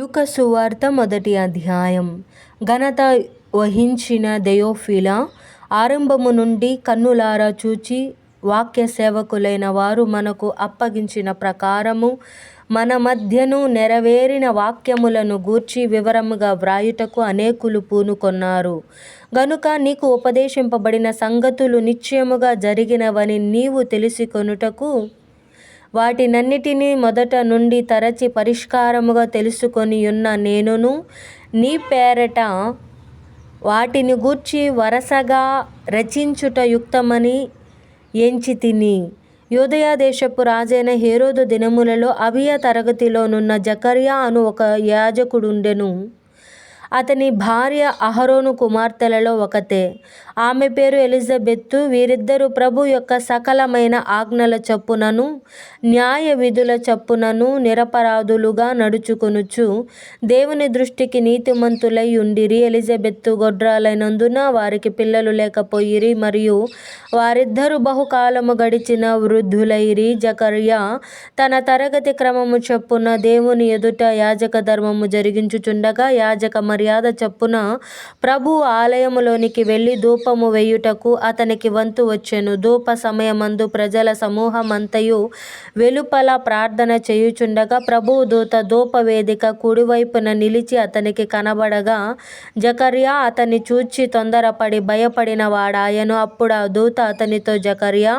లూకా సువార్త 1వ అధ్యాయం. ఘనత వహించిన థెయోఫిలా, ఆరంభము నుండి కన్నులారా చూచి వాక్య సేవకులైన వారు మనకు అప్పగించిన ప్రకారము మన మధ్యను నెరవేరిన వాక్యములను గూర్చి వివరముగా వ్రాయుటకు అనేకులు పూనుకొన్నారు. గనుక నీకు ఉపదేశింపబడిన సంగతులు నిశ్చయముగా జరిగినవని నీవు తెలుసుకొనుటకు వాటినన్నిటినీ మొదట నుండి తరచి పరిష్కారముగా తెలుసుకొనియున్న నేనును నీ పేరట వాటిని గూర్చి వరసగా రచించుట యుక్తమని ఎంచితిని. యూదయ దేశపు రాజైన హేరోదు దినములలో అబియా తరగతిలోనున్న జకర్యా అను ఒక యాజకుడుండెను. అతని భార్య అహరోను కుమార్తెలలో ఒకతే. ఆమె పేరు ఎలిజబెత్తు. వీరిద్దరూ ప్రభు యొక్క సకలమైన ఆజ్ఞల చొప్పునను న్యాయ విధుల చొప్పునను నిరపరాధులుగా నడుచుకొనుచు దేవుని దృష్టికి నీతిమంతులై ఉండిరి. ఎలిజబెత్తు గొడ్రాలైనందున వారికి పిల్లలు లేకపోయిరి మరియు వారిద్దరూ బహుకాలము గడిచిన వృద్ధులైరి. జకర్యా తన తరగతి క్రమము చొప్పున దేవుని ఎదుట యాజక ధర్మము జరిగించుచుండగా యాజక మర్యాద చొప్పున ప్రభువు ఆలయములోనికి వెళ్ళి ధూపము వేయుటకు అతనికి వంతు వచ్చెను. ధూప సమయమందు ప్రజల సమూహమంతయు వెలుపల ప్రార్థన చేయుచుండగా ప్రభువు దూత ధూప వేదిక కుడివైపున నిలిచి అతనికి కనబడగా జకర్యా అతన్ని చూచి తొందరపడి భయపడిన వాడాయెను. అప్పుడు ఆ దూత అతనితో, జకర్యా,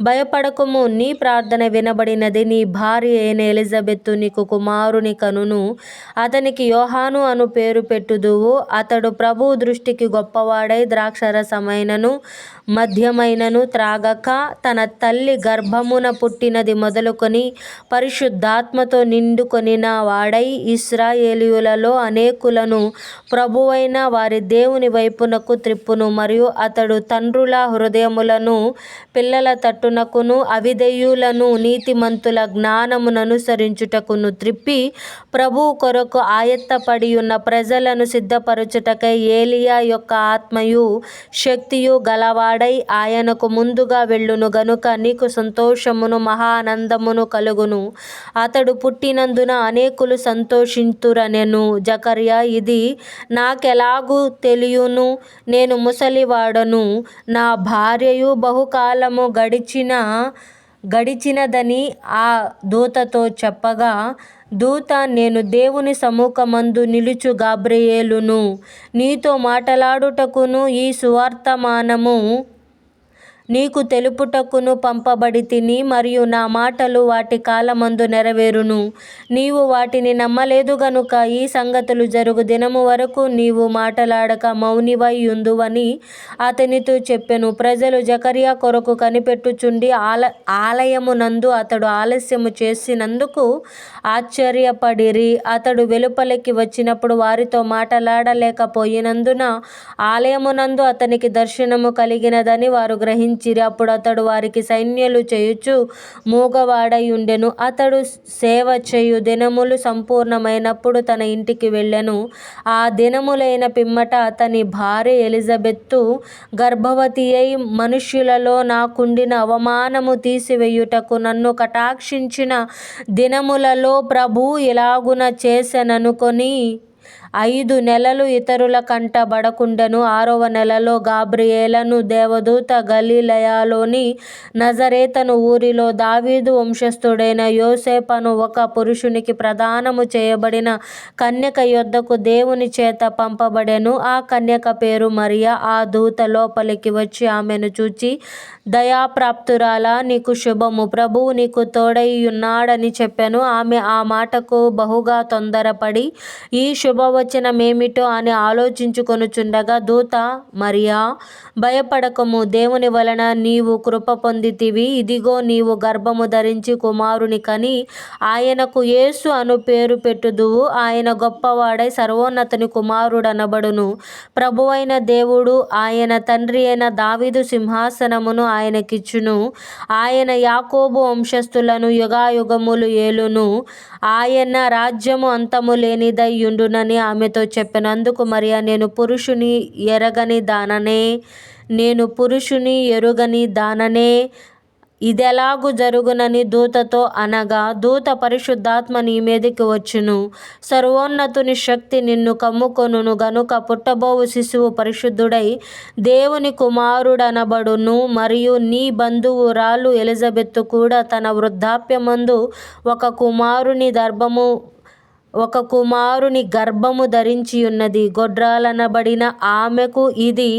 భయపడకుము, నీ ప్రార్థన వినబడినది. నీ భార్య అయిన ఎలిజబెత్తు నీకు కుమారుని కనును. అతనికి యోహాను అను పేరు పెట్టుదువు. అతడు ప్రభువు దృష్టికి గొప్పవాడై ద్రాక్షరసమైనను మద్యమైనను త్రాగక తన తల్లి గర్భమున పుట్టినది మొదలుకొని పరిశుద్ధాత్మతో నిండుకొనిన వాడై ఇశ్రాయేలీయులలో అనేకులను ప్రభువైన వారి దేవుని వైపునకు త్రిప్పును. మరియు అతడు తండ్రుల హృదయములను పిల్లల తట్టునకును అవిధేయులను నీతిమంతుల జ్ఞానముననుసరించుటకును త్రిప్పి ప్రభువు కొరకు ఆయత్తపడియున్న ప్రజలను సిద్ధపరచుటకై ఏలియా యొక్క ఆత్మయు శక్తియు గలవాడై ఆయనకు ముందుగా వెళ్ళును. గనుక నీకు సంతోషమును మహానందమును కలుగును. అతడు పుట్టినందున అనేకులు సంతోషింతురనెను. జకర్యా, ఇది నాకెలాగు తెలియును? నేను ముసలివాడను, నా భార్యయు బహుకాలము గడిచినదని ఆ దూతతో చెప్పగా దూత, నేను దేవుని సముఖమందు నిలుచు గాబ్రియేలును. నీతో మాటలాడుటకును ఈ సువర్తమానము నీకు తెలుపుటకును పంపబడితిని. మరియు నా మాటలు వాటి కాలమందు నెరవేరును. నీవు వాటిని నమ్మలేదు గనుక ఈ సంగతులు జరుగు దినము వరకు నీవు మాటలాడక మౌనివై యుందువని అతనితో చెప్పెను. ప్రజలు జకర్యా కొరకు కనిపెట్టుచుండి ఆలయమునందు అతడు ఆలస్యము చేసినందుకు ఆశ్చర్యపడిరి. అతడు వెలుపలికి వచ్చినప్పుడు వారితో మాటలాడలేకపోయినందున ఆలయమునందు అతనికి దర్శనము కలిగినదని వారు గ్రహించిరి. అప్పుడు అతడు వారికి సైన్యలు చేయుచు మూగవాడై ఉండెను. అతడు సేవ చేయు దినములు సంపూర్ణమైనప్పుడు తన ఇంటికి వెళ్ళెను. ఆ దినములైన పిమ్మట అతని భార్య ఎలిజబెత్తు గర్భవతి అయి మనుష్యులలో నాకుండిన అవమానము తీసివేయుటకు నన్ను కటాక్షించిన దినములలో ప్రభువు ఇలాగున చేసెననుకొని 5 నెలలు ఇతరుల కంట బడకుండెను. 6వ నెలలో గాబ్రియేలను దేవదూత గలిలయలోని నజరేతను ఊరిలో దావీదు వంశస్థుడైన యోసేపను ఒక పురుషునికి ప్రదానము చేయబడిన కన్యక యొద్దకు దేవుని చేత పంపబడెను. ఆ కన్యక పేరు మరియ. ఆ దూత లోపలికి వచ్చి ఆమెను చూచి, దయాప్రాప్తురాలా, నీకు శుభము, ప్రభువు నీకు తోడైయున్నాడని చెప్పెను. ఆమె ఆ మాటకు బహుగా తొందరపడి ఈ శుభవచనమేమిటో అని ఆలోచించుకొనుచుండగా దూత, మరియా, భయపడకము, దేవుని వలన నీవు కృప పొందితివి. ఇదిగో, నీవు గర్భము ధరించి కుమారుని కని ఆయనకు యేసు అను పేరు పెట్టుదువు. ఆయన గొప్పవాడై సర్వోన్నతుని కుమారుడనబడును. ప్రభువైన దేవుడు ఆయన తండ్రి అయిన దావీదు సింహాసనమును ఆయనకిచ్చును. ఆయన యాకోబు వంశస్థులను యుగాయుగములు ఏలును. ఆయన రాజ్యము అంతము లేనిదై యుండునని ఆమెతో చెప్పెను. అందుకు మరియ, నేను పురుషుని ఎరుగని దాననే ఇదెలాగు జరుగునని దూతతో అనగా, దూత పరిశుద్ధాత్మ నీ మీదికి వచ్చును, సర్వోన్నతుని శక్తి నిన్ను కమ్ముకొనును గనుక పుట్టబోవు శిశువు పరిశుద్ధుడై దేవుని కుమారుడనబడును. మరియు నీ బంధువురాలు ఎలిజబెత్ కూడా తన వృద్ధాప్యమందు ఒక కుమారుని గర్భము ధరించియున్నది. గొడ్రాలనబడిన ఆమెకు ఇది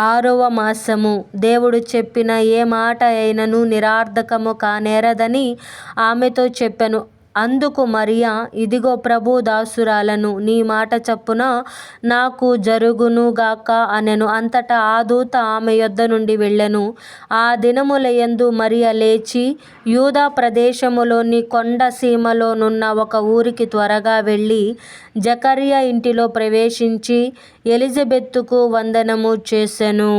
6వ మాసము. దేవుడు చెప్పిన ఏ మాట అయినను నిరర్థకము కానేరదని ఆమెతో చెప్పెను. అందుకు మరియ, ఇదిగో ప్రభు దాసురాలను, నీ మాట చప్పున నాకు జరుగును గాక అనెను. అంతటా ఆ దూత ఆమె యొద్ద నుండి వెళ్ళెను. ఆ దినముల యందు మరియ లేచి యూదా ప్రదేశములోని కొండ సీమలోనున్న ఒక ఊరికి త్వరగా వెళ్ళి జకర్యా ఇంటిలో ప్రవేశించి ఎలిజబెతుకు వందనము చేసెను.